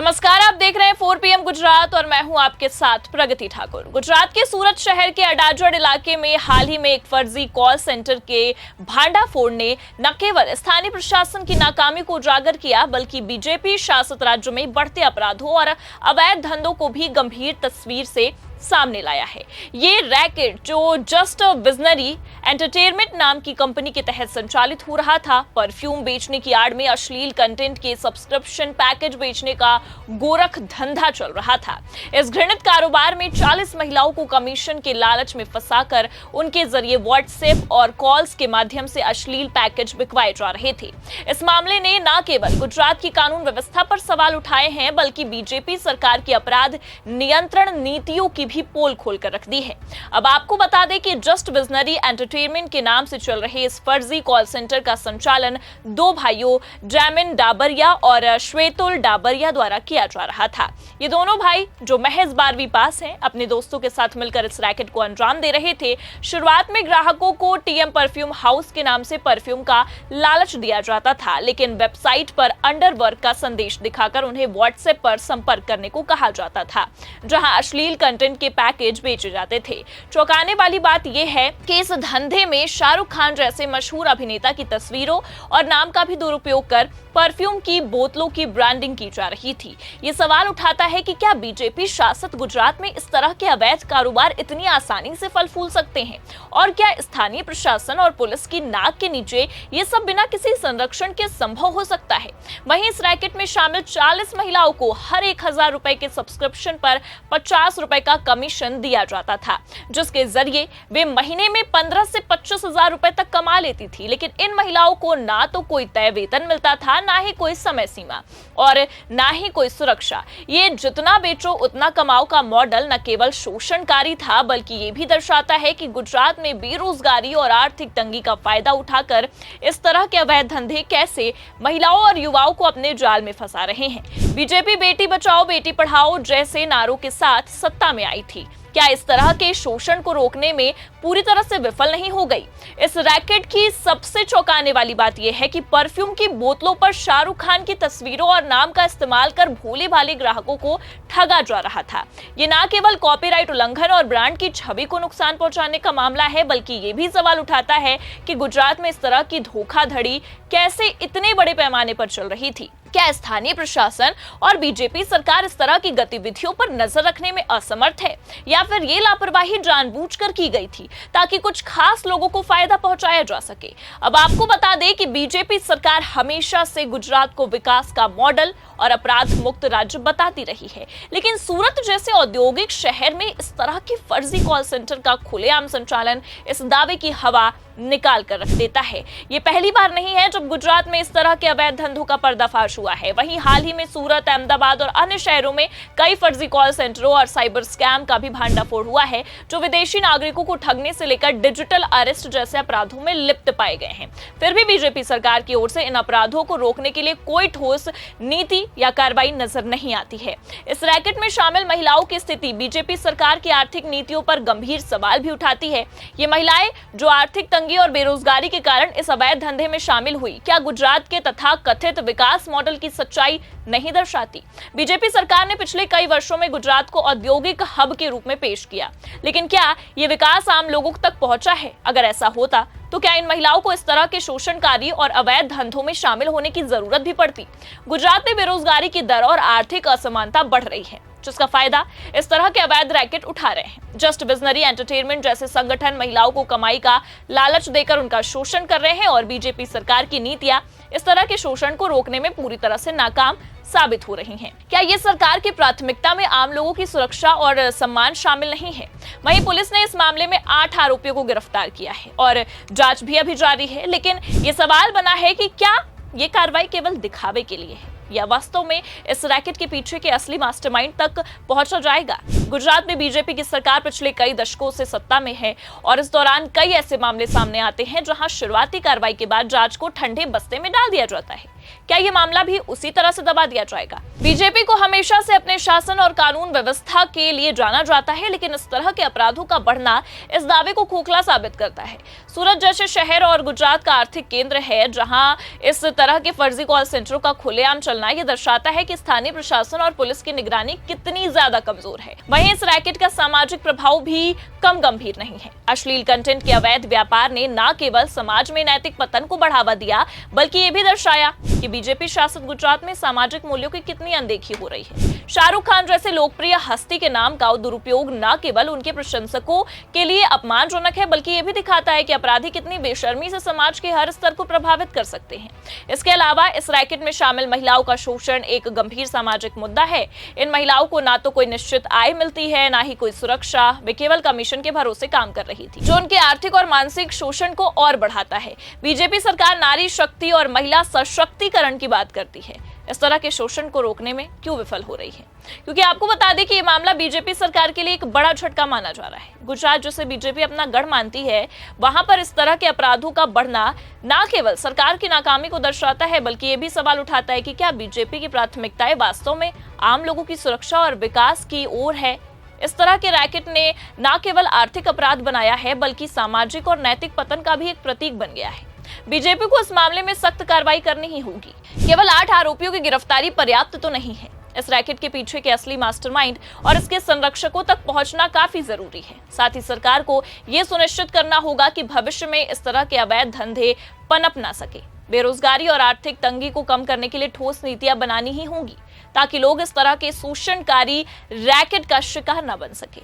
नमस्कार, आप देख रहे हैं 4 PM गुजरात और मैं हूं आपके साथ प्रगति ठाकुर। गुजरात के सूरत शहर के अडाजड़ इलाके में हाल ही में एक फर्जी कॉल सेंटर के भांडाफोड़ ने न केवल स्थानीय प्रशासन की नाकामी को उजागर किया बल्कि बीजेपी शासित राज्यों में बढ़ते अपराधों और अवैध धंधों को भी गंभीर तस्वीर से सामने लाया है। ये रैकेट जो जस्ट विजनरी एंटरटेनमेंट नाम की कंपनी के तहत संचालित हो रहा था, परफ्यूम बेचने की आड़ में अश्लील कंटेंट के सब्सक्रिप्शन पैकेज बेचने का गोरख धंधा चल रहा था। इस घृणित कारोबार में 40 महिलाओं को कमीशन के लालच में फंसाकर उनके जरिए व्हाट्सएप और कॉल्स के माध्यम से अश्लील पैकेज बिकवाए जा रहे थे। इस मामले ने न केवल गुजरात की कानून व्यवस्था पर सवाल उठाए हैं बल्कि बीजेपी सरकार की अपराध नियंत्रण नीतियों की भी पोल खोलकर रख दी है। अब आपको बता दें कि जस्ट विजनरी एंटरटेनमेंट के नाम से चल रहे इस फर्जी कॉल सेंटर का संचालन दो भाइयों जैमिन डाबरिया और श्वेतुल डाबरिया द्वारा किया जा रहा था। ये दोनों भाई जो महज 12वीं पास हैं, अपने दोस्तों के साथ मिलकर इस रैकेट को अंजाम दे रहे थे। शुरुआत में ग्राहकों को टीएम परफ्यूम हाउस के नाम से परफ्यूम का लालच दिया जाता था, लेकिन वेबसाइट पर अंडरवर्क का संदेश दिखाकर उन्हें व्हाट्सएप पर संपर्क करने को कहा जाता था, जहां अश्लील कंटेंट के पैकेज बेचे जाते थे। चौंकाने वाली बात यह है कि इस धंधे में शाहरुख खान जैसे मशहूर अभिनेता की तस्वीरों और नाम का भी दुरुपयोग कर परफ्यूम की बोतलों की ब्रांडिंग की जा रही थी। ये सवाल उठाता है कि क्या बीजेपी शासित गुजरात में इस तरह के अवैध कारोबार इतनी आसानी से फल फूल सकते हैं, और क्या स्थानीय प्रशासन और पुलिस की नाक के नीचे ये सब बिना किसी संरक्षण के संभव हो सकता है। वहीं इस रैकेट में शामिल 40 महिलाओं को हर 1000 रुपए के सब्सक्रिप्शन पर 50 रुपए का कमीशन दिया जाता था, जिसके जरिए वे महीने में 15 से 25,000 रुपए तक कमा लेती थी। लेकिन इन महिलाओं को ना तो कोई तय वेतन मिलता था, ना ही कोई समय सीमा और ना ही कोई सुरक्षा। ये जितना बेचो उतना कमाओ का मॉडल न केवल शोषणकारी था बल्कि ये भी दर्शाता है कि गुजरात में बेरोजगारी और आर्थिक तंगी का फायदा उठाकर इस तरह के अवैध धंधे कैसे महिलाओं और युवाओं को अपने जाल में फंसा रहे हैं। बीजेपी बेटी बचाओ बेटी पढ़ाओ जैसे नारों के साथ सत्ता में आई थी, क्या इस तरह के शोषण को रोकने में पूरी तरह से विफल नहीं हो गई? इस रैकेट की सबसे चौंकाने वाली बात यह है कि परफ्यूम की बोतलों पर शाहरुख खान की तस्वीरों और नाम का इस्तेमाल कर भोले भाले ग्राहकों को ठगा जा रहा था। ये न केवल कॉपीराइट उल्लंघन और ब्रांड की छवि को नुकसान पहुंचाने का मामला है बल्कि ये भी सवाल उठाता है कि गुजरात में इस तरह की धोखाधड़ी कैसे इतने बड़े पैमाने पर चल रही थी। क्या स्थानीय प्रशासन और बीजेपी सरकार इस तरह की गतिविधियों पर नजर रखने में असमर्थ है, या फिर ये लापरवाही जानबूझकर की गई थी ताकि कुछ खास लोगों को फायदा पहुंचाया जा सके? अब आपको बता दें कि बीजेपी सरकार हमेशा से गुजरात को विकास का मॉडल और अपराध मुक्त राज्य बताती रही है, लेकिन सूरत जैसे औद्योगिक शहर में इस तरह की फर्जी कॉल सेंटर का खुलेआम संचालन इस दावे की हवा निकाल कर रख देता है। ये पहली बार नहीं है जब गुजरात में इस तरह के अवैध धंधों का पर्दाफाश हुआ है। वहीं हाल ही में सूरत, अहमदाबाद और अन्य शहरों में कई फर्जी कॉल सेंटरों और साइबर स्कैम का भी भांडाफोड़ हुआ है, जो विदेशी नागरिकों को ठगने से लेकर डिजिटल अरेस्ट जैसे अपराधों में लिप्त पाए गए हैं। फिर भी बीजेपी सरकार की ओर से इन अपराधों को रोकने के लिए कोई ठोस नीति या कार्रवाई नजर नहीं आती है। इस रैकेट में शामिल महिलाओं की स्थिति बीजेपी सरकार की आर्थिक नीतियों पर गंभीर सवाल भी उठाती है। ये महिलाएं जो आर्थिक तंगी और बेरोजगारी के कारण इस अवैध धंधे में शामिल हुई, क्या गुजरात के तथा कथित विकास मॉडल की सच्चाई नहीं दर्शाती? बीजेपी सरकार ने पिछले कई वर्षों में गुजरात को औद्योगिक हब के रूप में पेश किया, लेकिन क्या यह विकास आम लोगों तक पहुंचा है? अगर ऐसा होता तो क्या इन महिलाओं को इस तरह के शोषणकारी और अवैध धंधों में शामिल होने की जरूरत भी पड़ती? गुजरात में बेरोजगारी की दर और आर्थिक असमानता बढ़ रही है, जिसका फायदा इस तरह के अवैध रैकेट उठा रहे हैं। जस्ट विजनरी एंटरटेनमेंट जैसे संगठन महिलाओं को कमाई का लालच देकर उनका शोषण कर रहे हैं और बीजेपी सरकार की नीतियां इस तरह के शोषण को रोकने में पूरी तरह से नाकाम साबित हो रही हैं। क्या ये सरकार की प्राथमिकता में आम लोगों की सुरक्षा और सम्मान शामिल नहीं है? वहीं पुलिस ने इस मामले में 8 आरोपियों को गिरफ्तार किया है और जांच भी अभी जारी है, लेकिन ये सवाल बना है कि क्या ये कार्रवाई केवल दिखावे के लिए है या वास्तव में इस रैकेट के पीछे के असली मास्टरमाइंड तक पहुंचा जाएगा? गुजरात में बीजेपी की सरकार पिछले कई दशकों से सत्ता में है और इस दौरान कई ऐसे मामले सामने आते हैं जहां शुरुआती कार्रवाई के बाद जांच को ठंडे बस्ते में डाल दिया जाता है। क्या ये मामला भी उसी तरह से दबा दिया जाएगा? बीजेपी को हमेशा से अपने शासन और कानून व्यवस्था के लिए जाना जाता है, लेकिन इस तरह के अपराधों का बढ़ना इस दावे को खोखला साबित करता है। सूरत जैसे शहर और गुजरात का आर्थिक केंद्र है, जहां इस तरह के फर्जी कॉल सेंटरों का खुलेआम चलना ये दर्शाता है कि स्थानीय प्रशासन और पुलिस की निगरानी कितनी ज्यादा कमजोर है। वहीं इस रैकेट का सामाजिक प्रभाव भी कम गंभीर नहीं है। अश्लील कंटेंट के अवैध व्यापार ने न केवल समाज में नैतिक पतन को बढ़ावा दिया, बल्कि ये भी दर्शाया कि बीजेपी शासित गुजरात में सामाजिक मूल्यों की कितनी अनदेखी हो रही है। शाहरुख खान जैसे लोकप्रिय हस्ती के नाम का दुरुपयोग न केवल उनके प्रशंसकों के लिए अपमानजनक है, बल्कि ये भी दिखाता है कि अपराधी कितनी बेशर्मी से समाज के हर स्तर को प्रभावित कर सकते हैं। इसके अलावा इस रैकेट में शामिल महिलाओं का शोषण एक गंभीर सामाजिक मुद्दा है। इन महिलाओं को ना तो कोई निश्चित आय मिलती है, ना ही कोई सुरक्षा। वे केवल कमीशन के भरोसे काम कर रही थी, जो उनके आर्थिक और मानसिक शोषण को और बढ़ाता है। बीजेपी सरकार नारी शक्ति और महिला सशक्तिकरण की बात करती है, इस तरह के शोषण को रोकने में क्यों विफल हो रही है? क्योंकि आपको बता दें कि ये मामला बीजेपी सरकार के लिए एक बड़ा झटका माना जा रहा है। गुजरात जिसे बीजेपी अपना गढ़ मानती है, वहां पर इस तरह के अपराधों का बढ़ना न केवल सरकार की नाकामी को दर्शाता है, बल्कि ये भी सवाल उठाता है कि क्या बीजेपी की प्राथमिकताएं वास्तव में आम लोगों की सुरक्षा और विकास की ओर है। इस तरह के रैकेट ने न केवल आर्थिक अपराध बनाया है, बल्कि सामाजिक और नैतिक पतन का भी एक प्रतीक बन गया है। बीजेपी को इस मामले में सख्त कार्रवाई करनी ही होगी। केवल 8 आरोपियों की गिरफ्तारी पर्याप्त तो नहीं है। इस रैकेट के पीछे के असली मास्टरमाइंड और इसके संरक्षकों तक पहुंचना काफी जरूरी है। साथ ही सरकार को यह सुनिश्चित करना होगा कि भविष्य में इस तरह के अवैध धंधे पनप ना सके। बेरोजगारी और आर्थिक तंगी को कम करने के लिए ठोस नीतियां बनानी ही होंगी, ताकि लोग इस तरह के शोषणकारी रैकेट का शिकार न बन सके।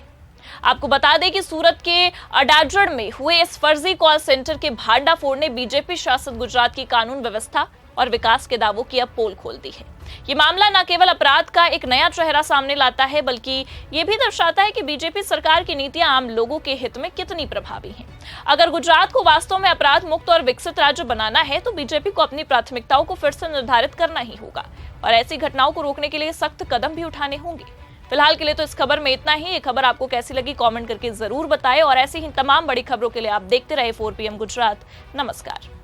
आपको बता दें कि सूरत के अडाजड़ में हुए इस फर्जी कॉल सेंटर के भांडाफोड़ ने बीजेपी शासित गुजरात की कानून व्यवस्था और विकास के दावों की अब पोल खोल दी है। ये मामला न केवल अपराध का एक नया चेहरा सामने लाता है, बल्कि ये भी दर्शाता है कि बीजेपी सरकार की नीतियां आम लोगों के हित में कितनी प्रभावी हैं। अगर गुजरात को वास्तव में अपराध मुक्त और विकसित राज्य बनाना है, तो बीजेपी को अपनी प्राथमिकताओं को फिर से निर्धारित करना ही होगा और ऐसी घटनाओं को रोकने के लिए सख्त कदम भी उठाने होंगे। फिलहाल के लिए तो इस खबर में इतना ही। ये खबर आपको कैसी लगी कमेंट करके जरूर बताएं और ऐसी ही तमाम बड़ी खबरों के लिए आप देखते रहे 4 PM गुजरात। नमस्कार।